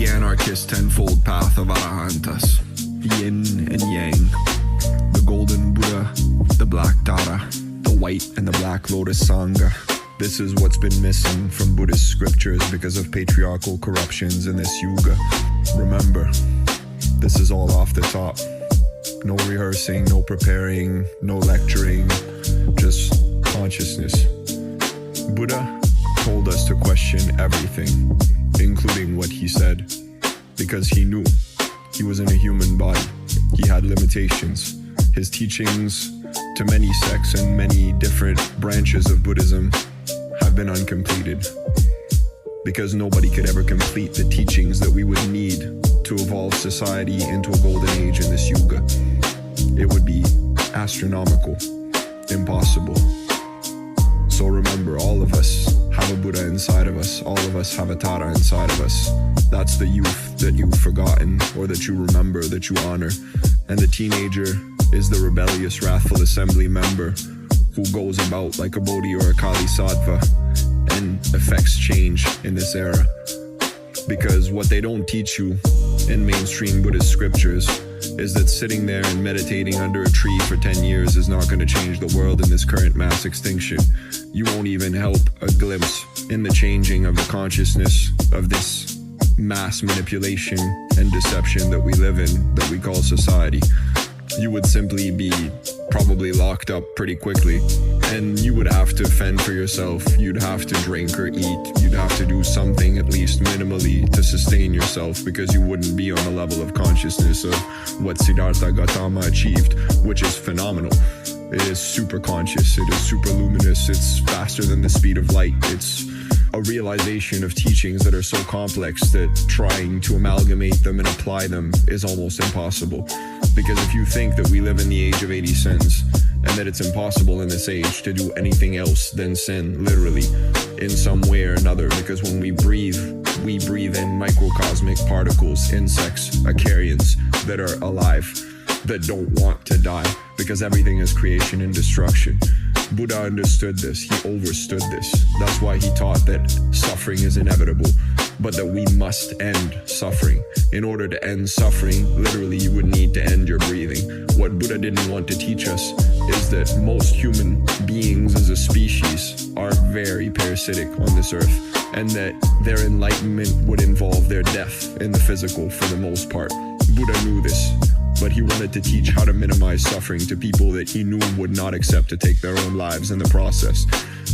The Anarchist Tenfold path of Arahantas, yin and yang, the golden Buddha, the black Tara, the white and the black lotus Sangha. This is what's been missing from Buddhist scriptures because of patriarchal corruptions in this yuga. Remember, this is all off the top. No rehearsing, no preparing, no lecturing, just consciousness. Buddha told us to question everything, including what he said, because he knew he was in a human body. He had limitations. His teachings to many sects and many different branches of Buddhism have been uncompleted, because nobody could ever complete the teachings that we would need to evolve society into a golden age in this yuga. It would be astronomical, impossible. So remember, all of us have a Buddha inside of us. All of us have a Tara inside of us. That's the youth that you've forgotten, or that you remember, that you honor. And the teenager is the rebellious, wrathful assembly member who goes about like a Bodhi or a Kali Sattva and affects change in this era. Because what they don't teach you in mainstream Buddhist scriptures is that sitting there and meditating under a tree for 10 years is not going to change the world in this current mass extinction. You won't even help a glimpse in the changing of the consciousness of this mass manipulation and deception that we live in, that we call society. You would simply be probably locked up pretty quickly, and you would have to fend for yourself. You'd have to drink or eat. You'd have to do something, at least minimally, to sustain yourself, because you wouldn't be on the level of consciousness of what Siddhartha Gautama achieved, which is phenomenal. It is super conscious. It is super luminous. It's faster than the speed of light. It's a realization of teachings that are so complex that trying to amalgamate them and apply them is almost impossible. Because if you think that we live in the age of 80 sins, and that it's impossible in this age to do anything else than sin, literally, in some way or another, because when we breathe in microcosmic particles, insects, Acarians that are alive, that don't want to die, because everything is creation and destruction. Buddha understood this. He overstood this. That's why he taught that suffering is inevitable, but that we must end suffering. In order to end suffering, literally, you would need to end your breathing. What Buddha didn't want to teach us is that most human beings as a species are very parasitic on this earth, and that their enlightenment would involve their death in the physical for the most part. Buddha knew this, but he wanted to teach how to minimize suffering to people that he knew would not accept to take their own lives in the process.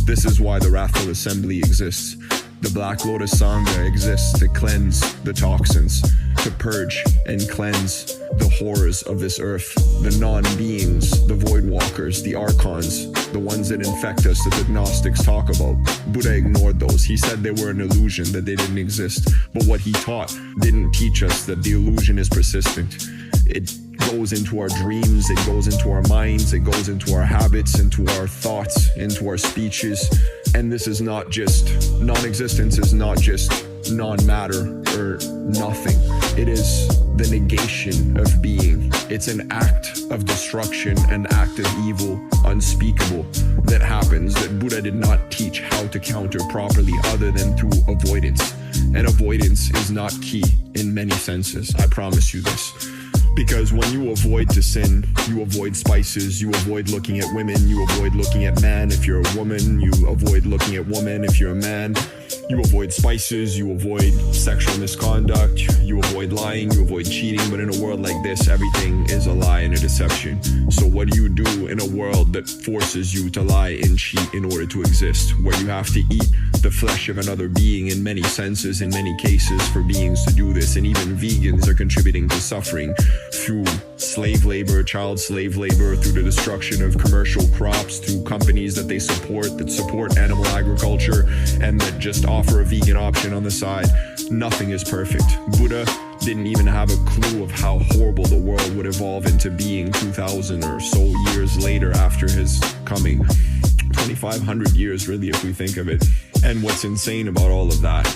This is why the Wrathful Assembly exists. The Black Lotus Sangha exists to cleanse the toxins, to purge and cleanse the horrors of this earth, the non-beings, the void walkers, the archons, the ones that infect us that the Gnostics talk about. Buddha ignored those. He said they were an illusion, that they didn't exist. But what he taught didn't teach us that the illusion is persistent. It goes into our dreams, it goes into our minds, it goes into our habits, into our thoughts, into our speeches. And this is not just, non-existence is not just non-matter or nothing. It is the negation of being. It's an act of destruction, an act of evil, unspeakable, that happens, that Buddha did not teach how to counter properly other than through avoidance. And avoidance is not key in many senses, I promise you this. Because when you avoid to sin, you avoid spices, you avoid looking at women, you avoid looking at man if you're a woman, you avoid looking at woman if you're a man, you avoid spices, you avoid sexual misconduct, you avoid lying, you avoid cheating. But in a world like this, everything is a lie and a deception. So what do you do in a world that forces you to lie and cheat in order to exist, where you have to eat the flesh of another being in many senses, in many cases, for beings to do this? And even vegans are contributing to suffering through slave labor, child slave labor, through the destruction of commercial crops, through companies that they support, that support animal agriculture, and that just offer a vegan option on the side. Nothing is perfect. Buddha didn't even have a clue of how horrible the world would evolve into being 2,000 or so years later after his coming. 2,500 years, really, if we think of it. And what's insane about all of that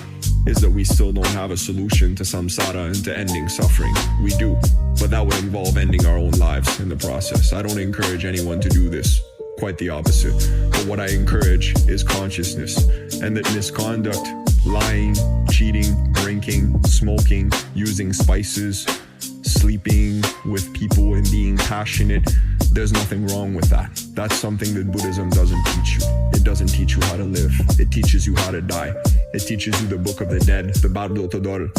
is that we still don't have a solution to samsara and to ending suffering. We do, but that would involve ending our own lives in the process. I don't encourage anyone to do this. Quite the opposite. But what I encourage is consciousness, and that misconduct lying, cheating, drinking, smoking, using spices, sleeping with people and being passionate. There's nothing wrong with that. That's something that Buddhism doesn't teach you. It doesn't teach you how to live. It teaches you how to die. It teaches you the Book of the Dead, the Bardo Todor.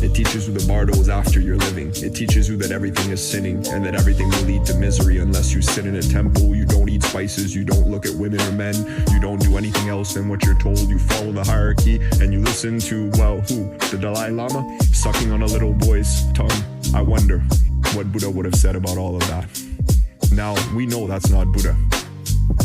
It teaches you the bardos after you're living. It teaches you that everything is sinning and that everything will lead to misery unless you sit in a temple, you don't eat spices, you don't look at women or men, you don't do anything else than what you're told, you follow the hierarchy, and you listen to, well, who? The Dalai Lama? Sucking on a little boy's tongue. I wonder what Buddha would have said about all of that. Now, we know that's not Buddha,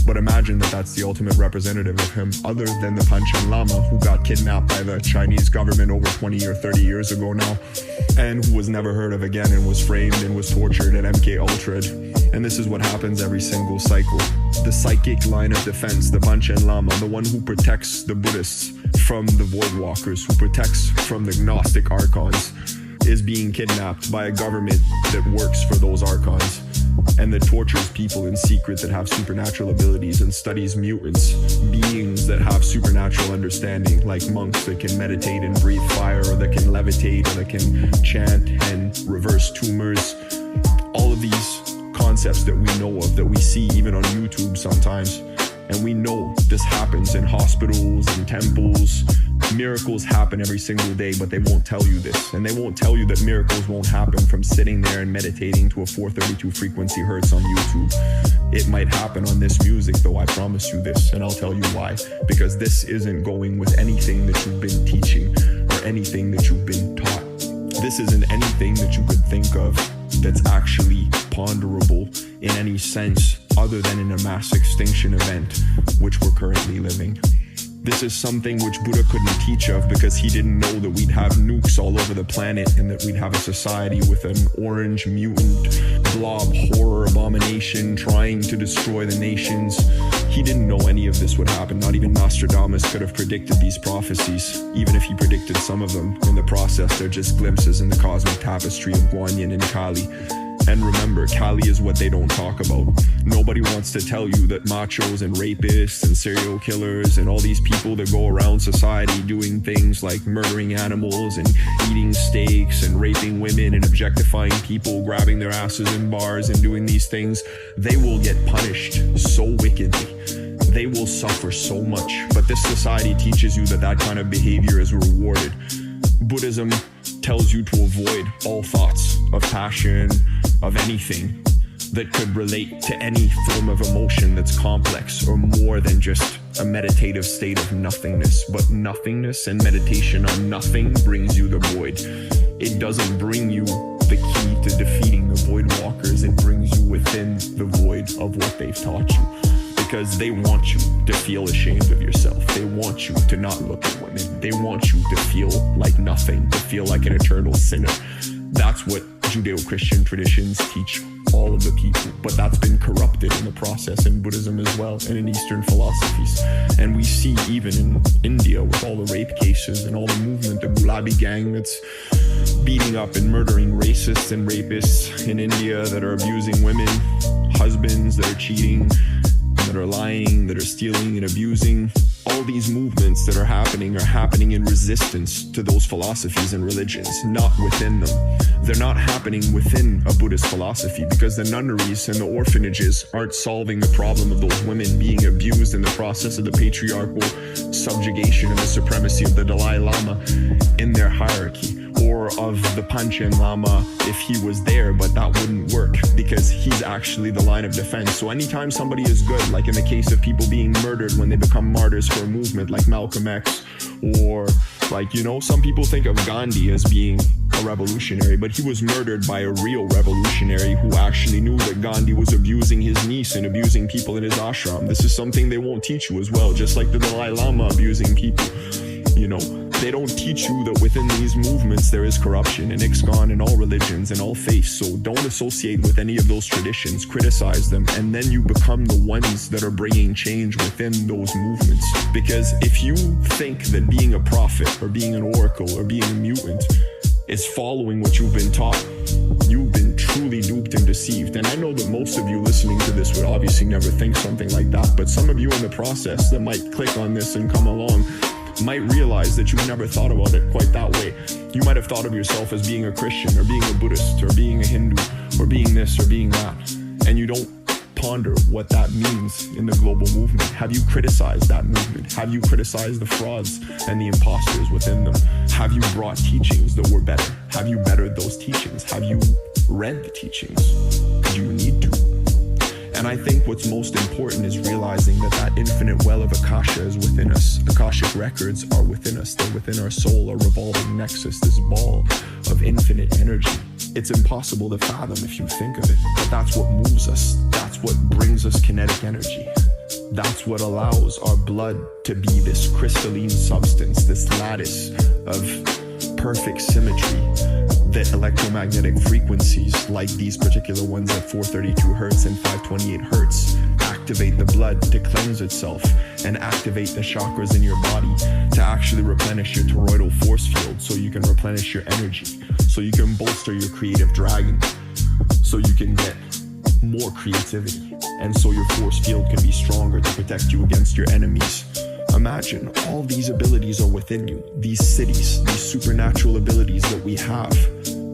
but imagine that that's the ultimate representative of him, other than the Panchen Lama, who got kidnapped by the Chinese government over 20 or 30 years ago now, and who was never heard of again and was framed and was tortured at MK Ultra. And this is what happens every single cycle. The psychic line of defense, the Panchen Lama, the one who protects the Buddhists from the Void Walkers, who protects from the Gnostic Archons, is being kidnapped by a government that works for those Archons and that tortures people in secret that have supernatural abilities and studies mutants, beings that have supernatural understanding, like monks that can meditate and breathe fire, or that can levitate, or that can chant and reverse tumors. All of these concepts that we know of, that we see even on YouTube sometimes. And we know this happens in hospitals and temples. Miracles happen every single day, but they won't tell you this. And they won't tell you that miracles won't happen from sitting there and meditating to a 432 frequency hertz on YouTube. It might happen on this music, though, I promise you this, and I'll tell you why. Because this isn't going with anything that you've been teaching or anything that you've been taught. This isn't anything that you could think of that's actually ponderable in any sense other than in a mass extinction event, which we're currently living. This is something which Buddha couldn't teach of because he didn't know that we'd have nukes all over the planet and that we'd have a society with an orange mutant blob horror abomination trying to destroy the nations. He didn't know any of this would happen. Not even Nostradamus could have predicted these prophecies, even if he predicted some of them. In the process, they're just glimpses in the cosmic tapestry of Guanyin and Kali. And remember, Kali is what they don't talk about. Nobody wants to tell you that machos and rapists and serial killers and all these people that go around society doing things like murdering animals and eating steaks and raping women and objectifying people, grabbing their asses in bars and doing these things, they will get punished so wickedly. They will suffer so much. But this society teaches you that that kind of behavior is rewarded. Buddhism tells you to avoid all thoughts of passion, of anything that could relate to any form of emotion that's complex or more than just a meditative state of nothingness. But nothingness and meditation on nothing brings you the void. It doesn't bring you the key to defeating the void walkers. It brings you within the void of what they've taught you. Because they want you to feel ashamed of yourself. They want you to not look at women. They want you to feel like nothing, to feel like an eternal sinner. That's what Judeo-Christian traditions teach all of the people, but that's been corrupted in the process in Buddhism as well, and in Eastern philosophies. And we see even in India with all the rape cases and all the movement, the Gulabi gang that's beating up and murdering racists and rapists in India that are abusing women, husbands that are cheating, that are lying, that are stealing and abusing. All these movements that are happening in resistance to those philosophies and religions, not within them. They're not happening within a Buddhist philosophy because the nunneries and the orphanages aren't solving the problem of those women being abused in the process of the patriarchal subjugation and the supremacy of the Dalai Lama in their hierarchy, or of the Panchen Lama if he was there, but that wouldn't work because he's actually the line of defense. So anytime somebody is good, like in the case of people being murdered when they become martyrs for a movement like Malcolm X, or like, you know, some people think of Gandhi as being a revolutionary, but he was murdered by a real revolutionary who actually knew that Gandhi was abusing his niece and abusing people in his ashram. This is something they won't teach you as well, just like the Dalai Lama abusing people. You know, they don't teach you that within these movements there is corruption and ISKCON and all religions and all faiths. So don't associate with any of those traditions, criticize them, and then you become the ones that are bringing change within those movements. Because if you think that being a prophet or being an oracle or being a mutant is following what you've been taught, you've been truly duped and deceived. And I know that most of you listening to this would obviously never think something like that, but some of you in the process that might click on this and come along might realize that you never thought about it quite that way. You might have thought of yourself as being a Christian or being a Buddhist or being a Hindu or being this or being that, and you don't ponder what that means in the global movement. Have you criticized that movement? Have you criticized the frauds and the imposters within them? Have you brought teachings that were better? Have you bettered those teachings? Have you read the teachings? Do you need to? And I think what's most important is realizing that infinite well of Akasha is within us. Akashic records are within us. They're within our soul, a revolving nexus, this ball of infinite energy. It's impossible to fathom if you think of it, but that's what moves us. That's what brings us kinetic energy. That's what allows our blood to be this crystalline substance, this lattice of perfect symmetry, that electromagnetic frequencies like these particular ones at 432 hertz and 528 hertz activate the blood to cleanse itself and activate the chakras in your body to actually replenish your toroidal force field, so you can replenish your energy, so you can bolster your creative dragon, so you can get more creativity, and so your force field can be stronger to protect you against your enemies. Imagine all these abilities are within you. These cities, these supernatural abilities that we have,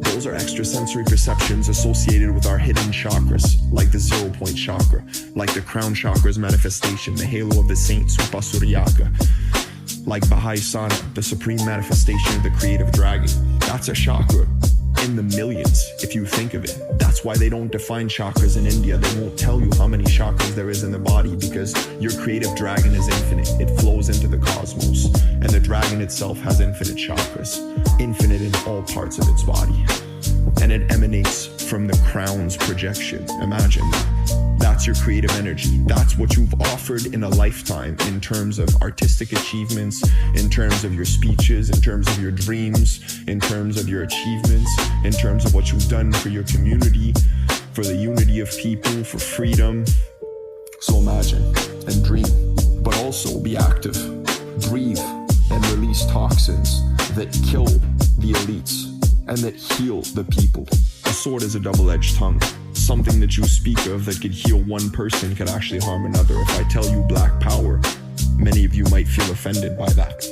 those are extrasensory perceptions associated with our hidden chakras, like the 0-point chakra, like the crown chakra's manifestation, the halo of the saint Supasuryaka, like Bahai Sana, the supreme manifestation of the creative dragon. That's a chakra in the millions, if you think of it. That's why they don't define chakras in India. They won't tell you how many chakras there is in the body, because your creative dragon is infinite. It flows into the cosmos, and the dragon itself has infinite chakras, infinite in all parts of its body, and it emanates from the crown's projection. Imagine that. That's your creative energy. That's what you've offered in a lifetime in terms of artistic achievements, in terms of your speeches, in terms of your dreams, in terms of your achievements, in terms of what you've done for your community, for the unity of people, for freedom. So imagine and dream, but also be active. Breathe and release toxins that kill the elites and that heal the people. A sword is a double-edged tongue. Something that you speak of that could heal one person could actually harm another. If I tell you black power, many of you might feel offended by that.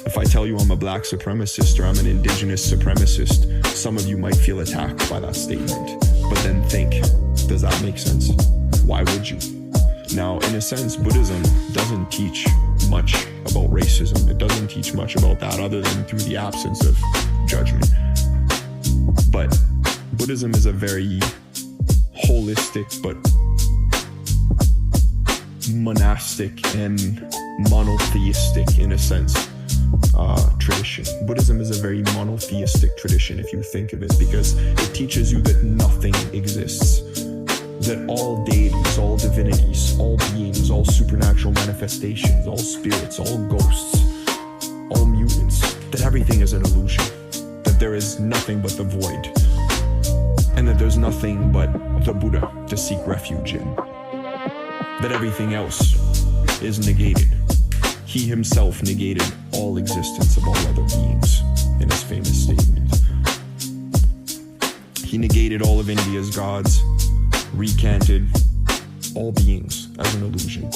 If I tell you I'm a black supremacist or I'm an indigenous supremacist, some of you might feel attacked by that statement. But then think, does that make sense? Why would you? Now, in a sense, Buddhism doesn't teach much about racism. It doesn't teach much about that other than through the absence of judgment. But Buddhism is a very holistic but monastic and monotheistic, in a sense, tradition. Buddhism is a very monotheistic tradition, if you think of it, because it teaches you that nothing exists, that all deities, all divinities, all beings, all supernatural manifestations, all spirits, all ghosts, all mutants, that everything is an illusion, that there is nothing but the void, and that there's nothing but the Buddha to seek refuge in, that everything else is negated. He himself negated all existence of all other beings in his famous statement. He negated all of India's gods, recanted all beings as an illusion.